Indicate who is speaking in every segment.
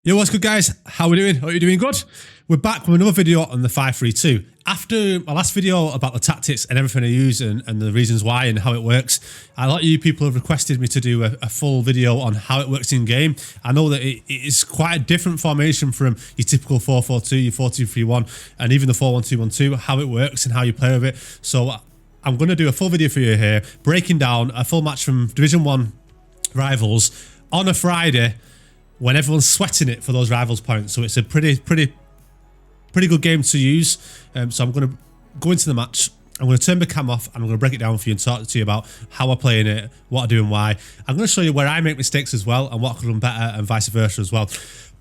Speaker 1: Yo, what's good, guys? How we doing? Are you doing good? We're back with another video on the 5-3-2. After my last video about the tactics and everything I use and the reasons why and how it works, a lot of you people have requested me to do a full video on how it works in game. I know that it is quite a different formation from your typical 4-4-2, your 4-2-3-1, and even the 4-1-2-1-2, how it works and how you play with it. So I'm going to do a full video for you here, breaking down a full match from Division 1 rivals on a Friday, when everyone's sweating it for those rivals points. So it's a pretty good game to use. So I'm going to go into the match. I'm going to turn the cam off and I'm going to break it down for you and talk to you about how I play in it, what I do and why. I'm going to show you where I make mistakes as well and what I could have done better and vice versa as well.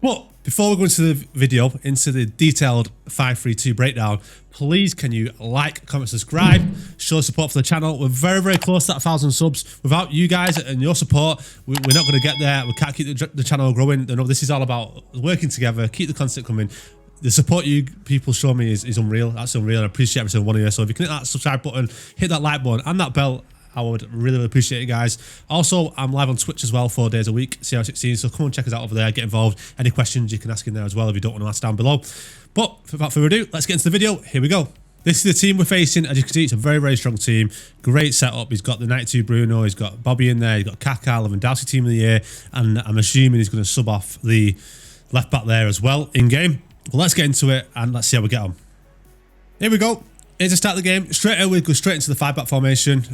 Speaker 1: But before we go into the video, into the detailed 5-3-2 breakdown, please can you like, comment, subscribe, show support for the channel. We're very close to that 1,000 subs. Without you guys and your support, we're not going to get there. We can't keep the channel growing. You know, this is all about working together, keep the content coming. The support you people show me is unreal. That's unreal. I appreciate every single one of you. So if you can hit that subscribe button, hit that like button and that bell, I would really appreciate it, guys. Also, I'm live on Twitch as well, 4 days a week, CR16. So come and check us out over there, get involved. Any questions you can ask in there as well if you don't want to ask down below. But without further ado, let's get into the video. Here we go. This is the team we're facing. As you can see, it's a very strong team. Great setup. He's got the 92 Bruno. He's got Bobby in there. He's got Kaká, Lewandowski team of the year. And I'm assuming he's going to sub off the left back there as well in game. Well, let's get into it and let's see how we get on. Here we go. Here's the start of the game. Straight away, we go straight into the 5-back formation.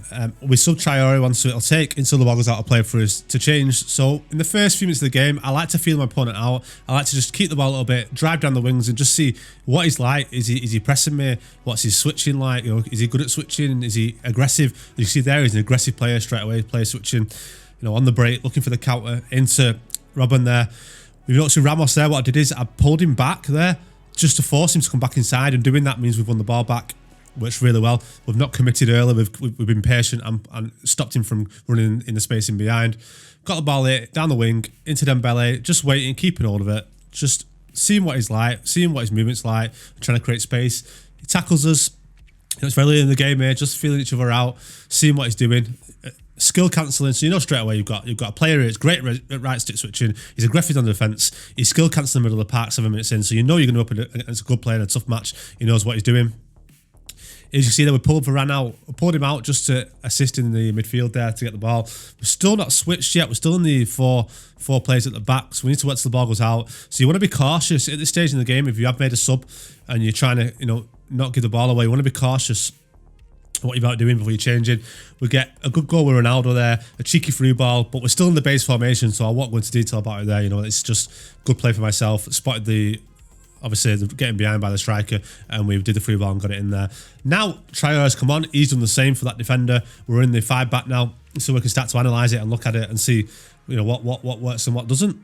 Speaker 1: We sub Traore once, so it'll take until the ball goes out of play for us to change. So in the first few minutes of the game, I like to feel my opponent out. I like to just keep the ball a little bit, drive down the wings and just see what he's like. Is he pressing me? What's his switching like? You know, is he good at switching? Is he aggressive? As you see there, he's an aggressive player straight away. Player switching, you know, on the break, looking for the counter into Robin there. We've noticed with Ramos there, what I did is I pulled him back there just to force him to come back inside, and doing that means we've won the ball back. Works really well. We've not committed early. We've been patient and stopped him from running in the space in behind. Got the ball here, down the wing, into Dembele, just waiting, keeping hold of it. Just seeing what he's like, seeing what his movement's like, trying to create space. He tackles us. You know, it's very early in the game here, just feeling each other out, seeing what he's doing. Skill cancelling, so you know straight away you've got a player here. It's great at right stick switching. He's aggressive on the defence. He's skill cancelling in the middle of the park 7 minutes in, so you know you're going to open against a good player in a tough match. He knows what he's doing. As you see there, we pulled him out just to assist in the midfield there to get the ball. We're still not switched yet. We're still in the four players at the back, so we need to wait till the ball goes out. So you want to be cautious at this stage in the game. If you have made a sub and you're trying to, you know, not give the ball away, you want to be cautious what you're about doing before you're changing. We get a good goal with Ronaldo there, a cheeky through ball, but we're still in the base formation, so I won't go into detail about it there. You know, it's just good play for myself. Spotted the, obviously, getting behind by the striker, and we did the free ball and got it in there. Now, Traore's come on. He's done the same for that defender. We're in the 5-back now, so we can start to analyse it and look at it and see, you know, what works and what doesn't.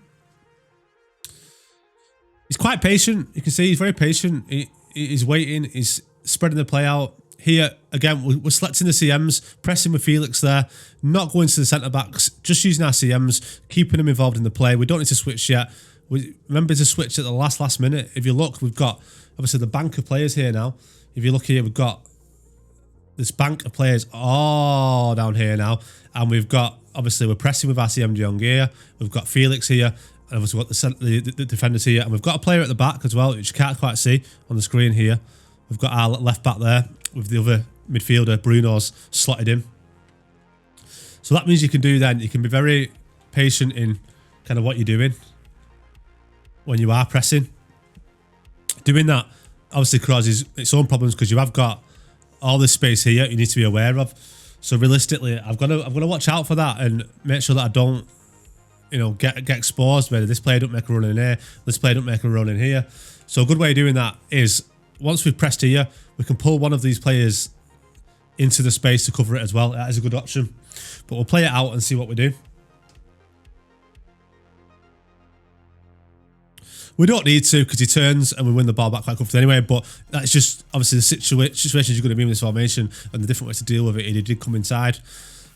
Speaker 1: He's quite patient. You can see he's very patient. He's waiting. He's spreading the play out. Here, again, we're selecting the CMs, pressing with Felix there, not going to the centre-backs, just using our CMs, keeping them involved in the play. We don't need to switch yet. We remember to switch at the last minute. If you look, we've got, obviously, the bank of players here now. If you look here, we've got this bank of players all down here now. And we've got, obviously, we're pressing with our CM de Jong here. We've got Felix here. And obviously, we've got the defenders here. And we've got a player at the back as well, which you can't quite see on the screen here. We've got our left back there with the other midfielder, Bruno's, slotted in. So that means you can do then, you can be very patient in kind of what you're doing when you are pressing. Doing that obviously causes its own problems because you have got all this space here you need to be aware of. So realistically, I've got to watch out for that and make sure that I don't, you know, get exposed. Whether this player don't make a run in here, this player don't make a run in here. So a good way of doing that is once we've pressed here, we can pull one of these players into the space to cover it as well. That is a good option. But we'll play it out and see what we do. We don't need to because he turns and we win the ball back quite comfortably anyway. But that's just obviously the situations you're going to be in this formation and the different ways to deal with it. He did come inside.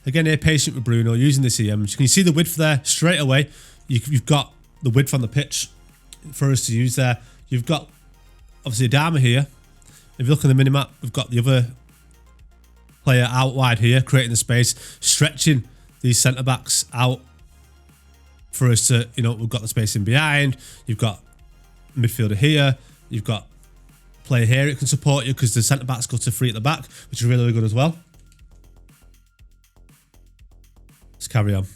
Speaker 1: Again, here, patient with Bruno, using the CMs. Can you see the width there? Straight away, you've got the width on the pitch for us to use there. You've got, obviously, Adama here. If you look at the minimap, we've got the other player out wide here, creating the space, stretching these centre-backs out for us to, you know, we've got the space in behind. You've got midfielder here. You've got player here. It can support you because the centre backs go to free at the back, which is really, really good as well. Let's carry on.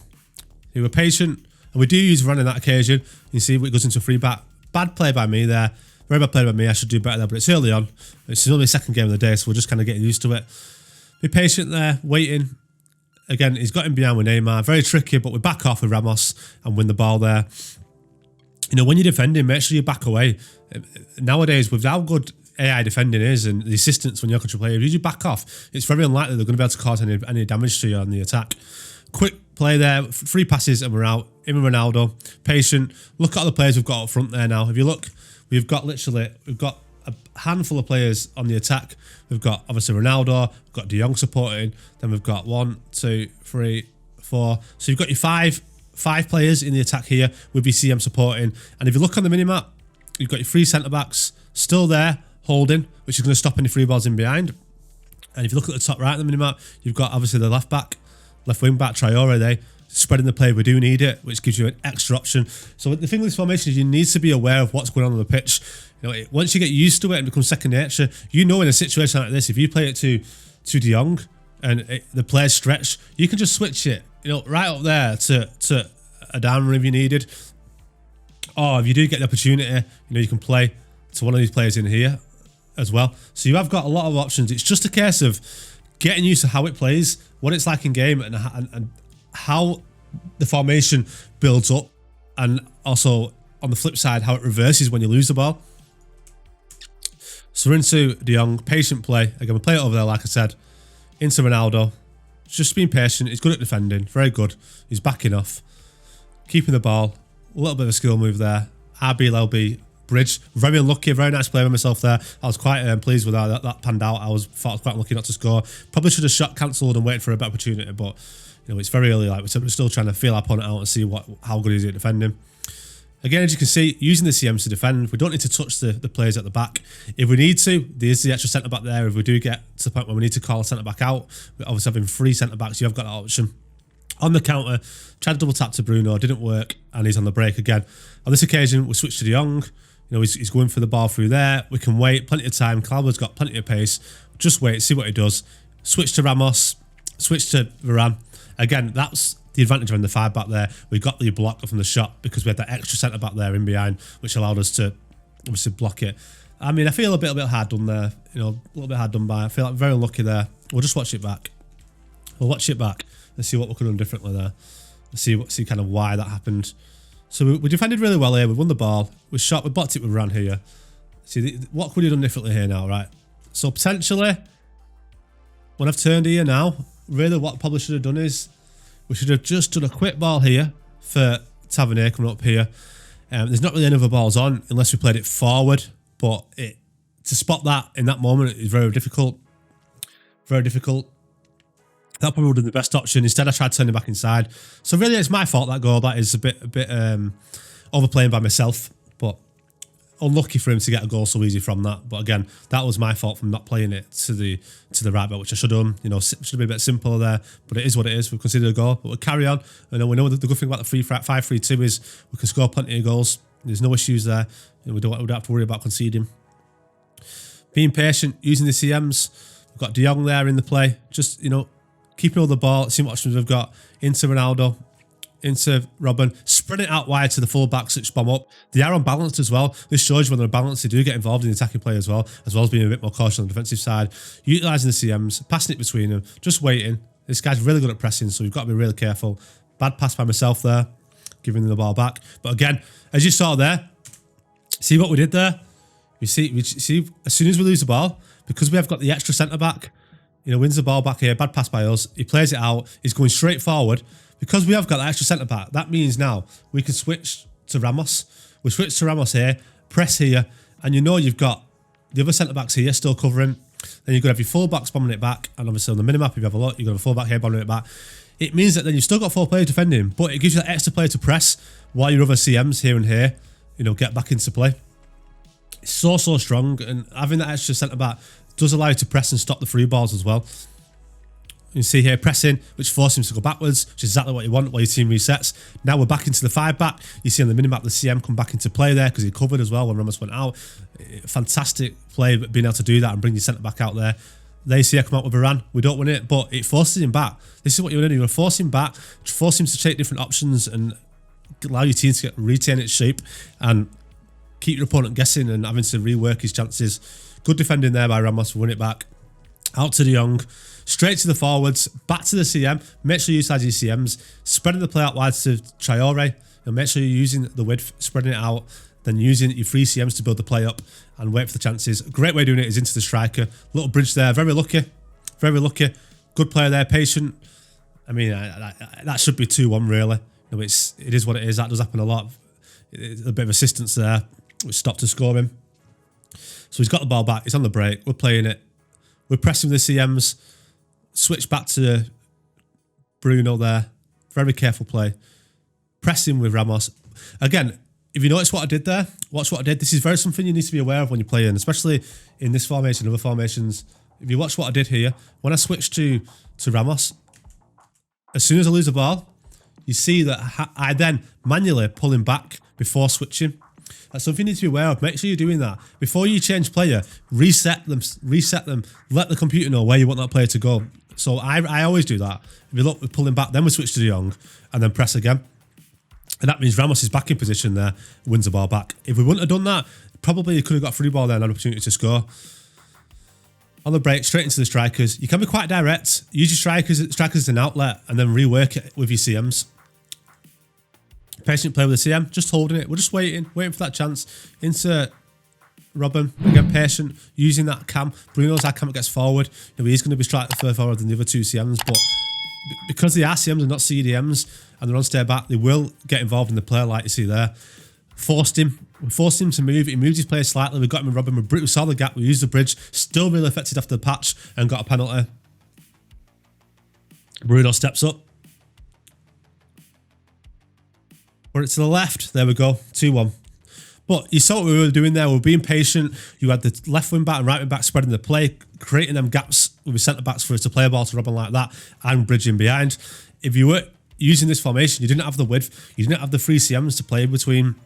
Speaker 1: We were patient, and we do use run in that occasion. You see, it goes into free back. Bad play by me there. Very bad play by me. I should do better there, but it's early on. It's only the second game of the day, so we're just kind of getting used to it. Be patient there, waiting. Again, he's got him behind with Neymar. Very tricky, but we back off with Ramos and win the ball there. You know, when you're defending, make sure you back away. Nowadays, with how good AI defending is and the assistance when you're control player, if you back off, it's very unlikely they're going to be able to cause any damage to you on the attack. Quick play there, 3 passes and we're out. In with Ronaldo, patient. Look at all the players we've got up front there now. If you look, we've got a handful of players on the attack. We've got obviously Ronaldo, we've got De Jong supporting, then we've got 1, 2, 3, 4. So you've got your five players in the attack here with BCM supporting. And if you look on the minimap, you've got your 3 centre-backs still there, holding, which is going to stop any free balls in behind. And if you look at the top right of the minimap, you've got obviously the left wing back, Traore there, spreading the play. We do need it, which gives you an extra option. So the thing with this formation is you need to be aware of what's going on the pitch. You know, once you get used to it and become second nature, you know in a situation like this, if you play it to De Jong and the players stretch, you can just switch it, you know, right up there to a down run if you needed. Or if you do get the opportunity, you know, you can play to one of these players in here as well. So you have got a lot of options. It's just a case of getting used to how it plays, what it's like in game, and how the formation builds up, and also on the flip side, how it reverses when you lose the ball. So we're into De Jong, patient play. Again, we play it over there, like I said. Into Ronaldo. Just being patient. He's good at defending. Very good. He's backing off. Keeping the ball. A little bit of a skill move there. RB, bridge. Very unlucky. Very nice play by myself there. I was quite pleased with how that panned out. I thought I was quite unlucky not to score. Probably should have shot cancelled and waited for a better opportunity, but you know, it's very early. Like we're still trying to feel our opponent out and see how good he is at defending. Again, as you can see, using the CMs to defend, we don't need to touch the players at the back. If we need to, there's the extra centre-back there. If we do get to the point where we need to call a centre-back out, obviously having 3 centre-backs, you have got that option. On the counter, tried to double tap to Bruno, didn't work, and he's on the break again. On this occasion, we switched to De Jong. You know, he's going for the ball through there. We can wait, plenty of time. Calvert's got plenty of pace. Just wait, see what he does. Switch to Ramos, switch to Varane. Again, that's the advantage of the 5 back there. We got the block from the shot because we had that extra centre back there in behind, which allowed us to obviously block it. I mean, I feel a bit hard done there. You know, a little bit hard done by. I feel like very unlucky there. We'll just watch it back. We'll watch it back and see what we could have done differently there. See kind of why that happened. So we defended really well here. We won the ball. We blocked it with Varane here. See, what could we have done differently here now, right? So potentially, when I've turned here now, really what I probably should have done is we should have just done a quick ball here for Tavernier coming up here. There's not really any other balls on unless we played it forward, but to spot that in that moment is very difficult. Very difficult. That probably would have been the best option. Instead, I tried turning back inside. So really, it's my fault, that goal. That is a bit overplaying by myself, but unlucky for him to get a goal so easy from that. But again, that was my fault from not playing it to the right back, which I should have done. You know, should have been a bit simpler there, but it is what it is. We've considered a goal, but we'll carry on. And we know the good thing about the 5-3-2 is we can score plenty of goals. There's no issues there. You know, we don't have to worry about conceding. Being patient, using the CMs. We've got De Jong there in the play. Just, you know, keeping all the ball, seeing what options we've got. Into Ronaldo, into Robin, spread it out wide to the full back, switch bomb up. They are unbalanced as well. This shows you when they're balanced, they do get involved in the attacking play as well as being a bit more cautious on the defensive side. Utilising the CMs, passing it between them, just waiting. This guy's really good at pressing, so we've got to be really careful. Bad pass by myself there, giving them the ball back. But again, as you saw there, see what we did there? We see as soon as we lose the ball, because we have got the extra centre-back, you know, wins the ball back here, bad pass by us, he plays it out, he's going straight forward. Because we have got that extra centre-back, that means now we can switch to Ramos. We switch to Ramos here, press here, and you know you've got the other centre-backs here still covering. Then you've got to have your full-backs bombing it back, and obviously on the minimap, if you have a look, you've got a full-back here bombing it back. It means that then you've still got 4 players defending, but it gives you that extra player to press while your other CMs here and here, you know, get back into play. It's so strong, and having that extra centre-back does allow you to press and stop the free balls as well. You see here pressing, which forces him to go backwards, which is exactly what you want while your team resets. Now we're back into the 5-back. You see on the minimap the CM come back into play there because he covered as well when Ramos went out. Fantastic play, being able to do that and bring your centre-back out there. There you see I come out with Varane. We don't win it, but it forces him back. This is what you want to do. You want to force him back, force him to take different options and allow your team to retain its shape and keep your opponent guessing and having to rework his chances. Good defending there by Ramos. Win it back. Out to De Jong. Straight to the forwards, back to the CM. Make sure you utilize your CMs. Spreading the play out wide to Traore. And make sure you're using the width, spreading it out, then using your free CMs to build the play up and wait for the chances. A great way of doing it is into the striker. Little bridge there. Very lucky. Very lucky. Good player there. Patient. I mean, that should be 2-1 really. You know, it is what it is. That does happen a lot. A bit of assistance there, which stopped to score him. So he's got the ball back. He's on the break. We're playing it. We're pressing the CMs. Switch back to Bruno there. Very careful play. Pressing with Ramos. Again, if you notice what I did there, watch what I did. This is very something you need to be aware of when you're playing, especially in this formation and other formations. If you watch what I did here, when I switched to Ramos, as soon as I lose the ball, you see that I then manually pull him back before switching. That's something you need to be aware of. Make sure you're doing that. Before you change player, reset them, let the computer know where you want that player to go. So I always do that. If you look, we pull him back, then we switch to De Jong, and then press again. And that means Ramos is back in position there, wins the ball back. If we wouldn't have done that, probably you could have got a free ball there and an opportunity to score. On the break, straight into the strikers. You can be quite direct. Use your strikers as an outlet and then rework it with your CMs. Patient play with the CM, just holding it. We're just waiting for that chance. Insert Robin, again patient, using that cam. Bruno's our cam that gets forward. You know, he's going to be slightly further forward than the other two CMs, but because they are CMs and not CDMs and they're on stay back, they will get involved in the play like you see there. Forced him to move. He moved his player slightly. We got him in Robin. We saw the gap. We used the bridge. Still really affected after the patch and got a penalty. Bruno steps up. Put it to the left. There we go. 2-1. But you saw what we were doing there. We were being patient. You had the left wing back and right wing back spreading the play, creating them gaps with the centre backs for us to play a ball to Robin like that and bridging behind. If you were using this formation, you didn't have the width. You didn't have the free CMs to play between.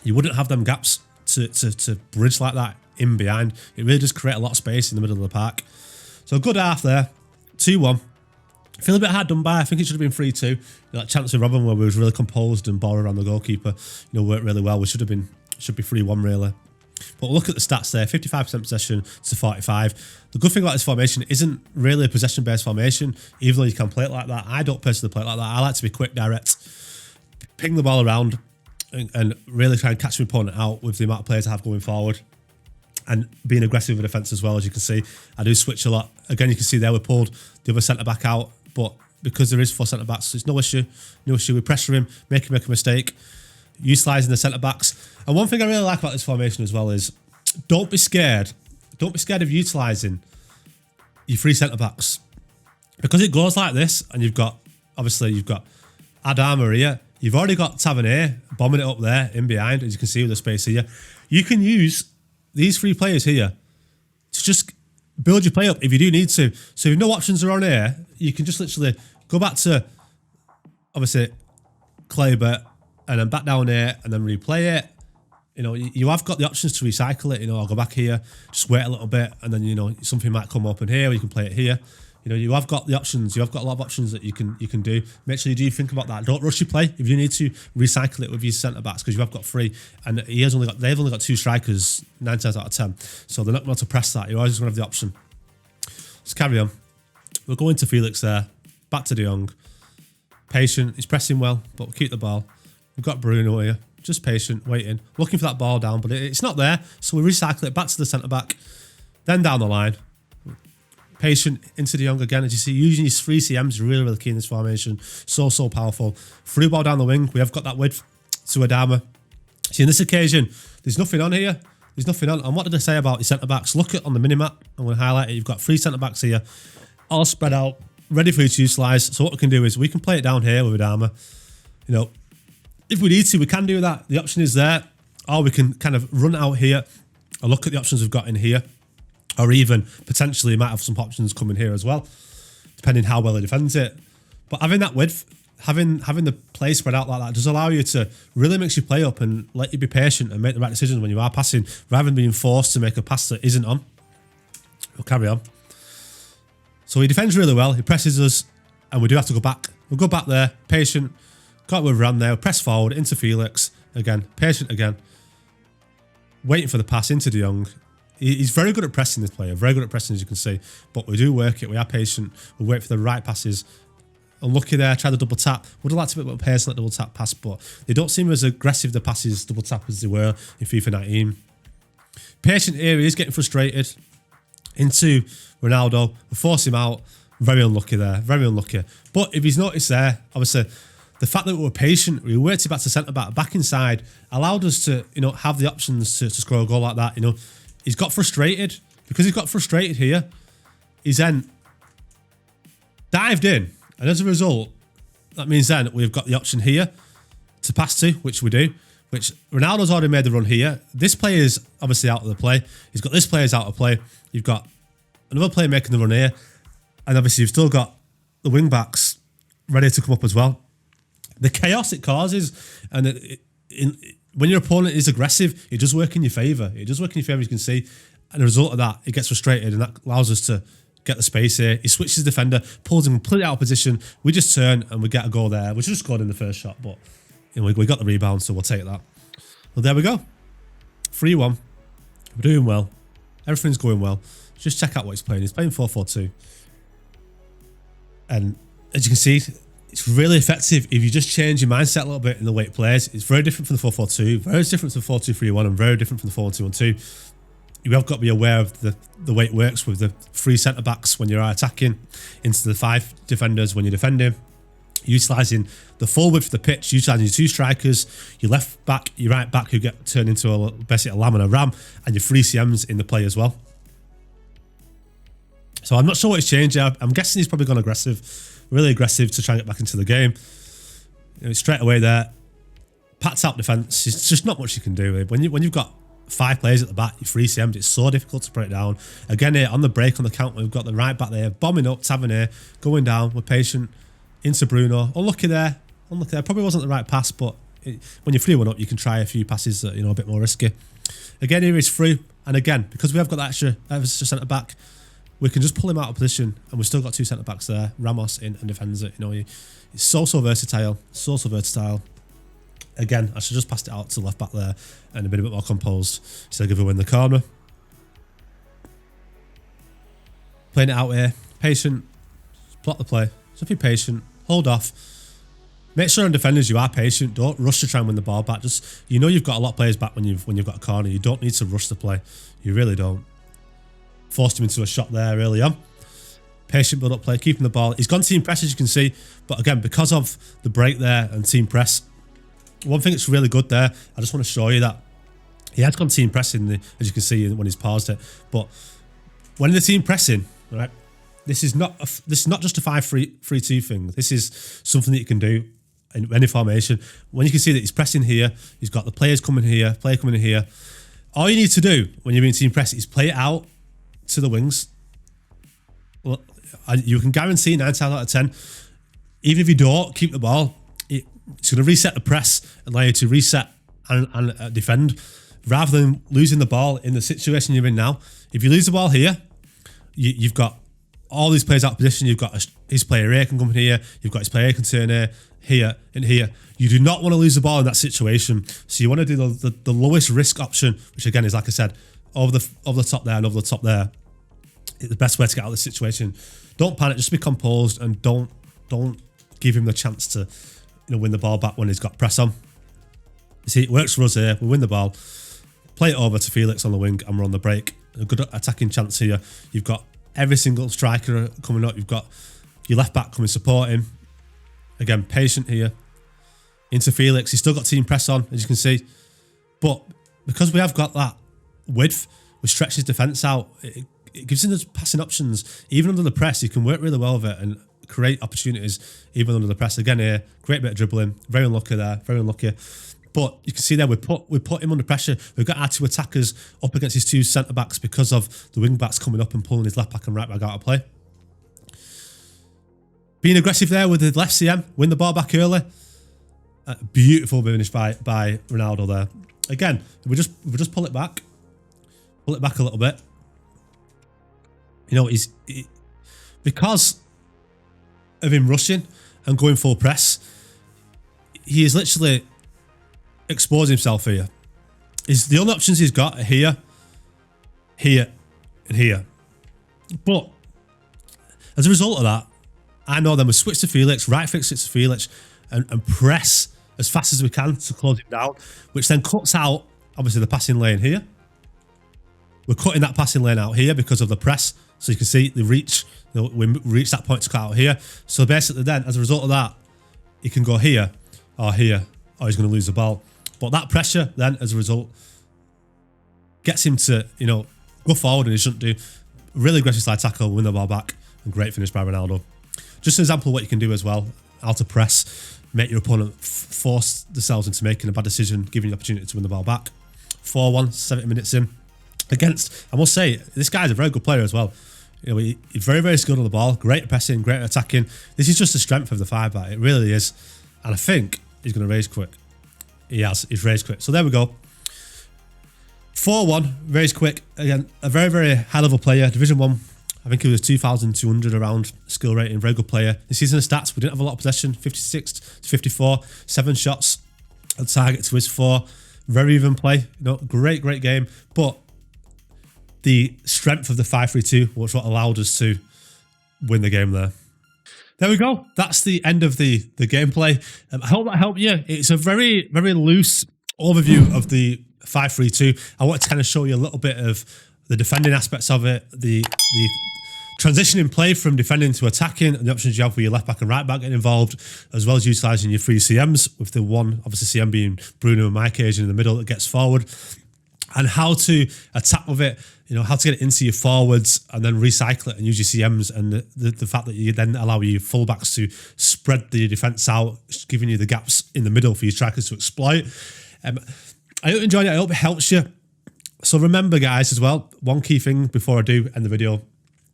Speaker 1: You wouldn't have them gaps to bridge like that in behind. It really does create a lot of space in the middle of the park. So a good half there. 2-1. I feel a bit hard done by. I think it should have been 3-2. You know, that chance with Robin where we was really composed and ball around the goalkeeper, you know, worked really well. We should be 3-1 really. But look at the stats there, 55% possession to 45. The good thing about this formation isn't really a possession-based formation, even though you can play it like that. I don't personally play it like that. I like to be quick, direct, ping the ball around and really try and catch my opponent out with the amount of players I have going forward. And being aggressive with defence as well, as you can see. I do switch a lot. Again, you can see there we pulled the other centre-back out, but because there is 4 centre-backs, it's no issue. No issue. We pressure him, make him make a mistake, utilising the centre-backs. And one thing I really like about this formation as well is don't be scared. Don't be scared of utilising your 3 centre-backs. Because it goes like this, and you've got Adama here. You've already got Tavernier bombing it up there in behind, as you can see with the space here. You can use these 3 players here to just build your play up if you do need to. So if no options are on here, you can just literally go back to, obviously, Kleber, and then back down here, and then replay it. You know, you have got the options to recycle it. You know, I'll go back here, just wait a little bit, and then, you know, something might come up in here, or you can play it here. You know, you have got the options. You have got a lot of options that you can do. Make sure you do think about that. Don't rush your play. If you need to, recycle it with your centre backs because you have got 3, and they've only got 2 strikers 9 times out of 10. So they're not going to press that. You're always going to have the option. Let's carry on. We're going to Felix there. Back to De Jong. Patient. He's pressing well, but we'll keep the ball. We've got Bruno here. Just patient, waiting, looking for that ball down, but it's not there. So we recycle it back to the centre back, then down the line. Patient into De Jong again. As you see, using his 3 CMs is really, really key in this formation. So powerful. Through ball down the wing. We have got that width to Adama. See, in this occasion, there's nothing on here. There's nothing on. And what did I say about the centre-backs? Look at on the minimap. I'm going to highlight it. You've got 3 centre-backs here, all spread out, ready for you to utilise. So what we can do is we can play it down here with Adama. You know, if we need to, we can do that. The option is there. Or we can kind of run out here and look at the options we've got in here. Or even, potentially, might have some options coming here as well. depending how well he defends it. But having that width, having the play spread out like that does allow you to really mix your play up and let you be patient and make the right decisions when you are passing, rather than being forced to make a pass that isn't on. We'll carry on. So he defends really well. He presses us, and we do have to go back. We'll go back there, patient. Got with around there. Press forward into Felix again, patient again. Waiting for the pass into De Jong. He's very good at pressing, this player. Very good at pressing, as you can see. But we do work it. We are patient. We wait for the right passes. Unlucky there. Try the double tap. Would have liked a bit more pace on that double tap pass, but they don't seem as aggressive, the passes double tap, as they were in FIFA 19. Patient here. He is getting frustrated. Into Ronaldo. We force him out. Very unlucky there. Very unlucky. But if he's noticed there, obviously, the fact that we were patient, we worked it back to centre-back, back inside, allowed us to, have the options to score a goal like that. He's got frustrated. Because he's got frustrated here, he's then dived in. And as a result, that means then we've got the option here to pass to, which we do, which Ronaldo's already made the run here. This player is obviously out of the play. He's got this player's out of play. You've got another player making the run here. And obviously you've still got the wing-backs ready to come up as well. The chaos it causes, and when your opponent is aggressive, it does work in your favour. It does work in your favour, as you can see. And as a result of that, it gets frustrated, and that allows us to get the space here. He switches the defender, pulls him completely out of position. We just turn, and we get a goal there. We just scored in the first shot, but we got the rebound, so we'll take that. Well, there we go. 3-1. We're doing well. Everything's going well. Just check out what he's playing. He's playing 4-4-2. And as you can see, it's really effective if you just change your mindset a little bit in the way it plays. It's very different from the 4-4-2, very different from the 4-2-3-1, and very different from the 4-1-2-1-2. You have got to be aware of the way it works with the 3 centre-backs when you're attacking, into the 5 defenders when you're defending, utilising the full width of the pitch, utilising your 2 strikers, your left back, your right back, who get turned into basically a lamb and a ram, and your 3 CMs in the play as well. So I'm not sure what he's changed. I'm guessing he's probably gone aggressive, really aggressive, to try and get back into the game. Straight away there, pats out defence. It's just not much you can do. When you've got 5 players at the back, you're 3 CM'd, it's so difficult to put it down. Again here, on the break, on the counter, we've got the right back there, bombing up, Tavernier, going down, we're patient, into Bruno. Unlucky there, probably wasn't the right pass, but when you're 3-1 up, you can try a few passes that, a bit more risky. Again, here he's through, and again, because we have got that extra centre-back, we can just pull him out of position, and we've still got 2 centre-backs there. Ramos in and defends it. It's so versatile, so versatile. Again, I should just passed it out to the left back there and been a bit more composed instead of giving away in the corner. Playing it out here, patient, block the play. Just be patient, hold off. Make sure on defenders you are patient. Don't rush to try and win the ball back. Just you've got a lot of players back when you've got a corner. You don't need to rush the play. You really don't. Forced him into a shot there early on. Patient build-up play, keeping the ball. He's gone team press, as you can see. But again, because of the break there and team press, one thing that's really good there, I just want to show you that he has gone team pressing, as you can see when he's paused it. But when the team pressing, right, this is not just a 5-3-2 thing. This is something that you can do in any formation. When you can see that he's pressing here, he's got the players coming here, player coming in here. All you need to do when you're being team press is play it out to the wings. Well, you can guarantee 9 times out of 10, even if you don't keep the ball, it's going to reset the press and allow you to reset and defend, rather than losing the ball in the situation you're in now. If you lose the ball here, you've got all these players out of position. You've got his player here can come in here. You've got his player can turn here, and here. You do not want to lose the ball in that situation. So you want to do the lowest risk option, which again is, like I said, over the top there and over the top there. It's the best way to get out of this situation. Don't panic. Just be composed and don't give him the chance to win the ball back when he's got press on. You see, it works for us here. We win the ball, play it over to Felix on the wing, and we're on the break. A good attacking chance here. You've got every single striker coming up. You've got your left back coming supporting. Again, patient here. Into Felix. He's still got team press on, as you can see. But because we have got that width, we stretch his defence out. It gives him those passing options. Even under the press, he can work really well with it and create opportunities even under the press. Again here, great bit of dribbling. Very unlucky there, very unlucky. But you can see there, we put him under pressure. We've got our 2 attackers up against his 2 centre-backs because of the wing-backs coming up and pulling his left back and right back out of play. Being aggressive there with the left CM, win the ball back early. Beautiful finish by Ronaldo there. Again, we just pull it back a little bit. You know, because of him rushing and going full press, he is literally exposing himself here. The only options he's got are here, here, and here. But as a result of that, I know then we switch to Felix, right fix it to Felix, and press as fast as we can to close him down, which then cuts out, obviously, the passing lane here. We're cutting that passing lane out here because of the press. So you can see the reach, we reach that point to cut out here. So basically then, as a result of that, he can go here, or he's going to lose the ball. But that pressure then, as a result, gets him to, you know, go forward, and he shouldn't do. Really aggressive slide tackle, win the ball back, and great finish by Ronaldo. Just an example of what you can do as well, how to press, make your opponent force themselves into making a bad decision, giving you the opportunity to win the ball back. 4-1, 70 minutes in. Against, I must say, this guy's a very good player as well. You know, he's very, very skilled on the ball, great at pressing, great at attacking. This is just the strength of the five-back, it really is. And I think he's going to raise quick. He's raised quick. So there we go. 4-1, very quick. Again, a very, very high-level player. Division 1, I think he was 2,200 around skill rating, very good player. This season of stats, we didn't have a lot of possession, 56 to 54, 7 shots at target to his 4. Very even play, you know, great game. But the strength of the 5-3-2 was what allowed us to win the game there. There we go. That's the end of the gameplay. I hope that helped you. It's a very, very loose overview of the 5-3-2. I want to kind of show you a little bit of the defending aspects of it, the transitioning play from defending to attacking, and the options you have with your left back and right back getting involved, as well as utilising your 3 CMs, with the one, obviously CM being Bruno and my occasion in the middle that gets forward, and how to attack with it, you know, how to get it into your forwards and then recycle it and use your CMs, and the fact that you then allow your fullbacks to spread the defence out, giving you the gaps in the middle for your strikers to exploit. I hope you enjoyed it. I hope it helps you. So remember, guys, as well, one key thing before I do end the video.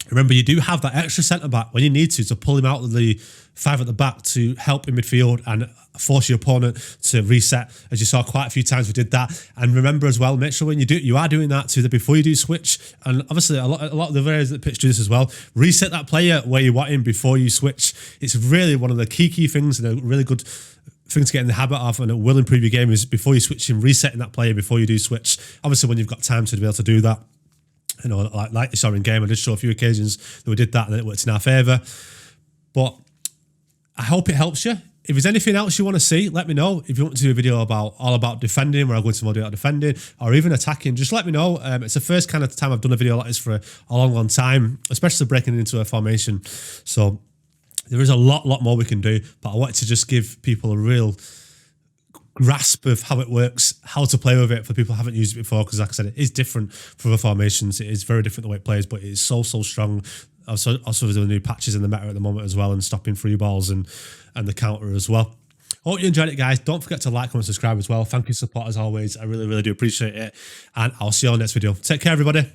Speaker 1: Remember, you do have that extra centre-back when you need to pull him out of the 5 at the back to help in midfield and force your opponent to reset. As you saw quite a few times, we did that. And remember as well, make sure when you are doing that before you do switch, and obviously a lot of the areas that pitch do this as well, reset that player where you want him before you switch. It's really one of the key things, and a really good thing to get in the habit of, and it will improve your game, is before you switch him, resetting that player before you do switch. Obviously, when you've got time to be able to do that. You know, like you saw in game, I did show a few occasions that we did that and it worked in our favour. But I hope it helps you. If there's anything else you want to see, let me know. If you want to do a video all about defending, where I go into more about defending, or even attacking, just let me know. It's the first kind of time I've done a video like this for a long time, especially breaking into a formation. So there is a lot more we can do, but I wanted to just give people a real grasp of how it works, how to play with it for people who haven't used it before, because like I said, it is different from other formations. It is very different the way it plays, but it is so strong. Also the new patches in the meta at the moment as well, and stopping free balls and the counter as well. Hope you enjoyed it, guys. Don't forget to like, comment, subscribe as well. Thank you for your support as always. I really do appreciate it, and I'll see you on the next video. Take care, everybody.